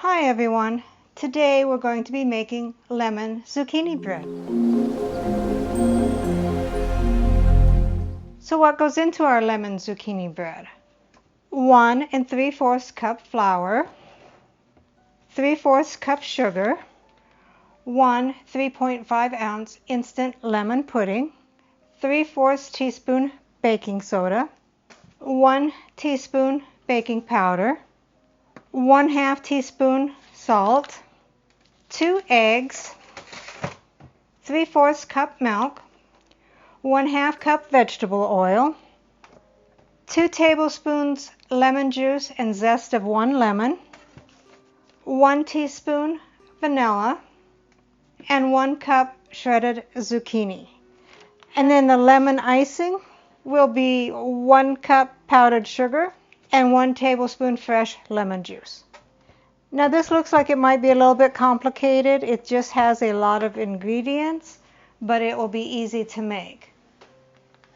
Hi everyone! Today we're going to be making lemon zucchini bread. So what goes into our lemon zucchini bread? 1 3/4 cup flour, 3/4 cup sugar, 1 3.5 ounce instant lemon pudding, 3/4 teaspoon baking soda, 1 teaspoon baking powder, 1/2 teaspoon salt, 2 eggs, 3/4 cup milk, 1/2 cup vegetable oil, 2 tablespoons lemon juice and zest of 1 lemon, 1 teaspoon vanilla, and 1 cup shredded zucchini. And then the lemon icing will be 1 cup powdered sugar and 1 tablespoon fresh lemon juice. Now this looks like it might be a little bit complicated. It just has a lot of ingredients, but it will be easy to make.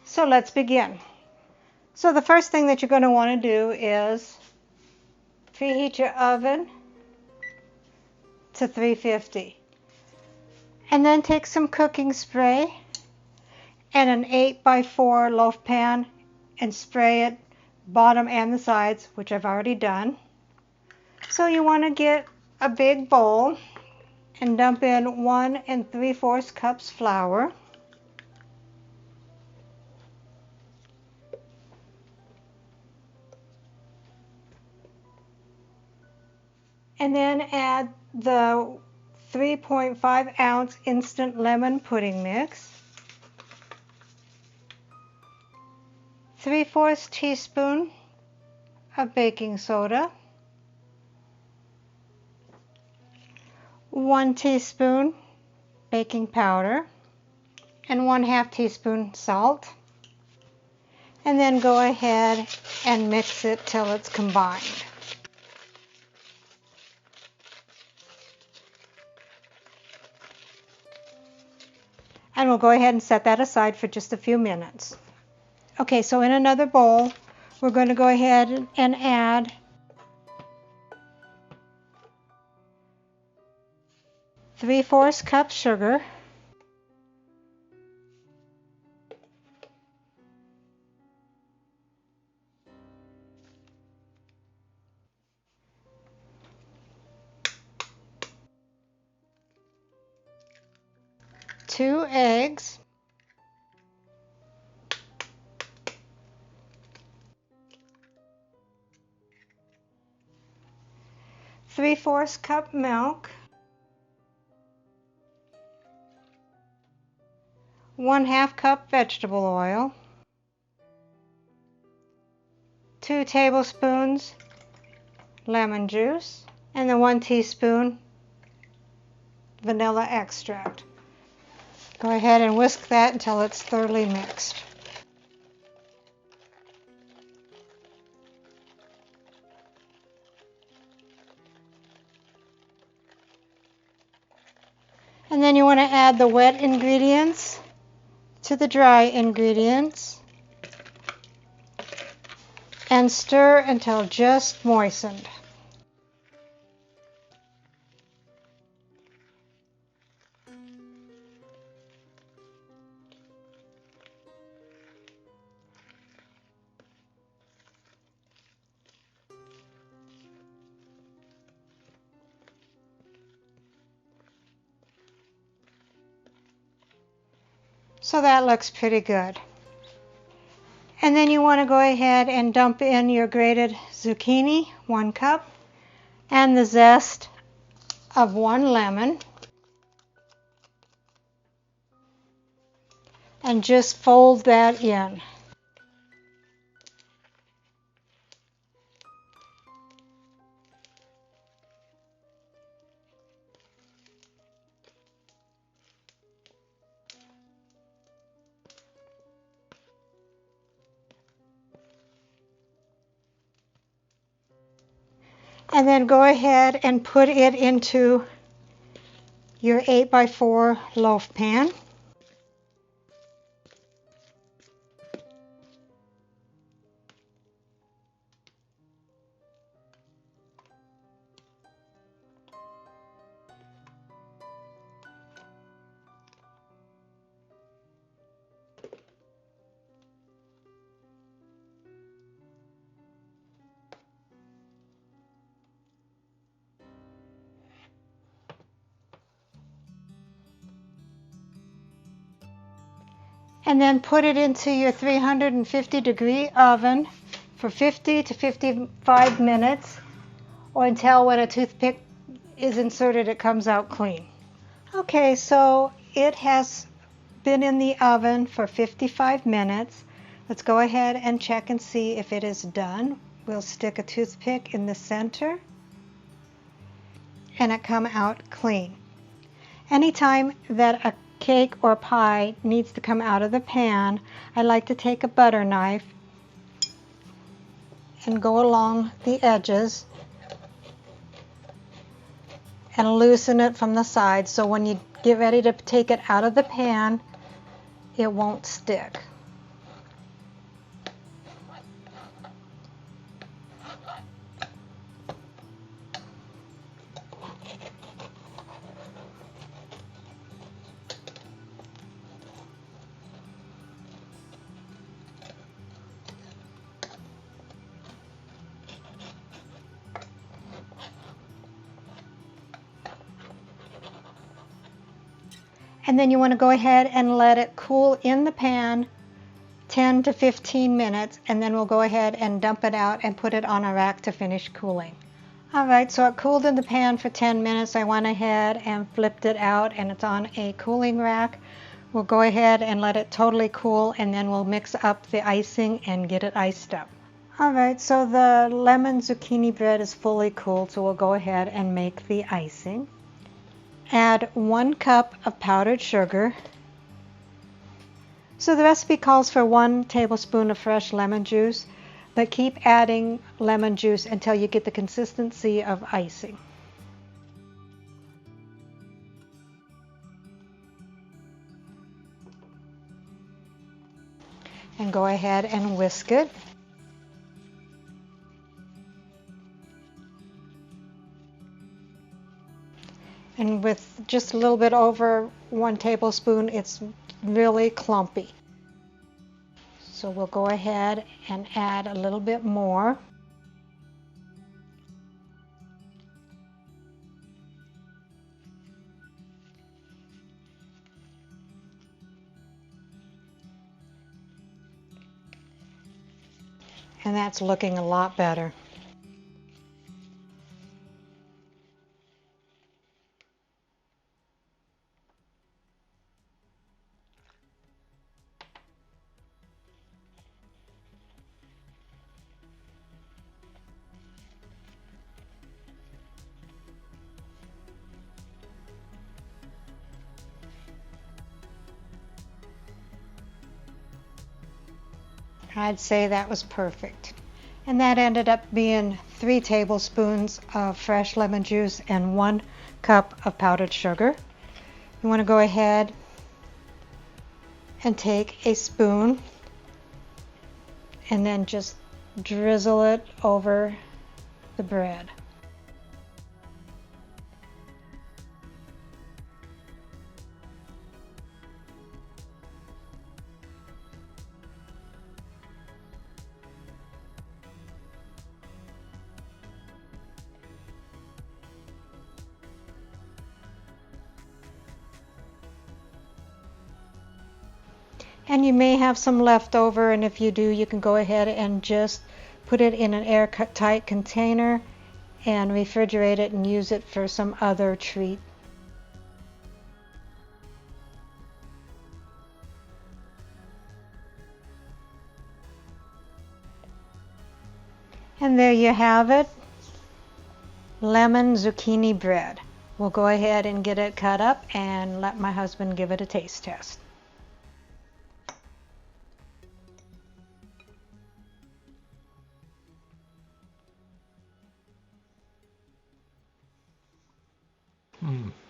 So let's begin. So the first thing that you're going to want to do is preheat your oven to 350. And then take some cooking spray and an 8x4 loaf pan and spray it bottom and the sides, which I've already done. So you want to get a big bowl and dump in 1 3/4 cups flour, and then add the 3.5 ounce instant lemon pudding mix, 3/4 teaspoon of baking soda, 1 teaspoon baking powder, and 1/2 teaspoon salt, and then go ahead and mix it till it's combined. And we'll go ahead and set that aside for just a few minutes. Okay, so in another bowl, we're going to go ahead and add 3/4 cup sugar, two eggs, three-fourths cup milk, 1/2 cup vegetable oil, 2 tablespoons lemon juice, and then 1 teaspoon vanilla extract. Go ahead and whisk that until it's thoroughly mixed. And then you want to add the wet ingredients to the dry ingredients and stir until just moistened. So that looks pretty good. And then you want to go ahead and dump in your grated zucchini, 1 cup, and the zest of 1 lemon. And just fold that in. And then go ahead and put it into your 8x4 loaf pan. And then put it into your 350-degree oven for 50 to 55 minutes, or until when a toothpick is inserted it comes out clean. Okay, so it has been in the oven for 55 minutes. Let's go ahead and check and see if it is done. We'll stick a toothpick in the center and it come out clean. Anytime that a cake or pie needs to come out of the pan, I like to take a butter knife and go along the edges and loosen it from the side, so when you get ready to take it out of the pan, it won't stick. And then you want to go ahead and let it cool in the pan 10 to 15 minutes, and then we'll go ahead and dump it out and put it on a rack to finish cooling. Alright, so it cooled in the pan for 10 minutes. I went ahead and flipped it out and it's on a cooling rack. We'll go ahead and let it totally cool, and then we'll mix up the icing and get it iced up. Alright, so the lemon zucchini bread is fully cooled, so we'll go ahead and make the icing. Add 1 cup of powdered sugar. So the recipe calls for 1 tablespoon of fresh lemon juice, but keep adding lemon juice until you get the consistency of icing. And go ahead and whisk it. And with just a little bit over 1 tablespoon, it's really clumpy. So we'll go ahead and add a little bit more. And that's looking a lot better. I'd say that was perfect. And that ended up being 3 tablespoons of fresh lemon juice and 1 cup of powdered sugar. You want to go ahead and take a spoon and then just drizzle it over the bread. And you may have some left over, and if you do, you can go ahead and just put it in an airtight container and refrigerate it and use it for some other treat. And there you have it, lemon zucchini bread. We'll go ahead and get it cut up and let my husband give it a taste test.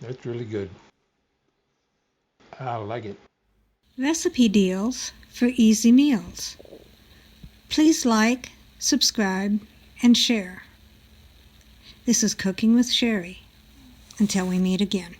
That's really good. I like it. Recipe deals for easy meals. Please like, subscribe, and share. This is Cooking with Sherry. Until we meet again.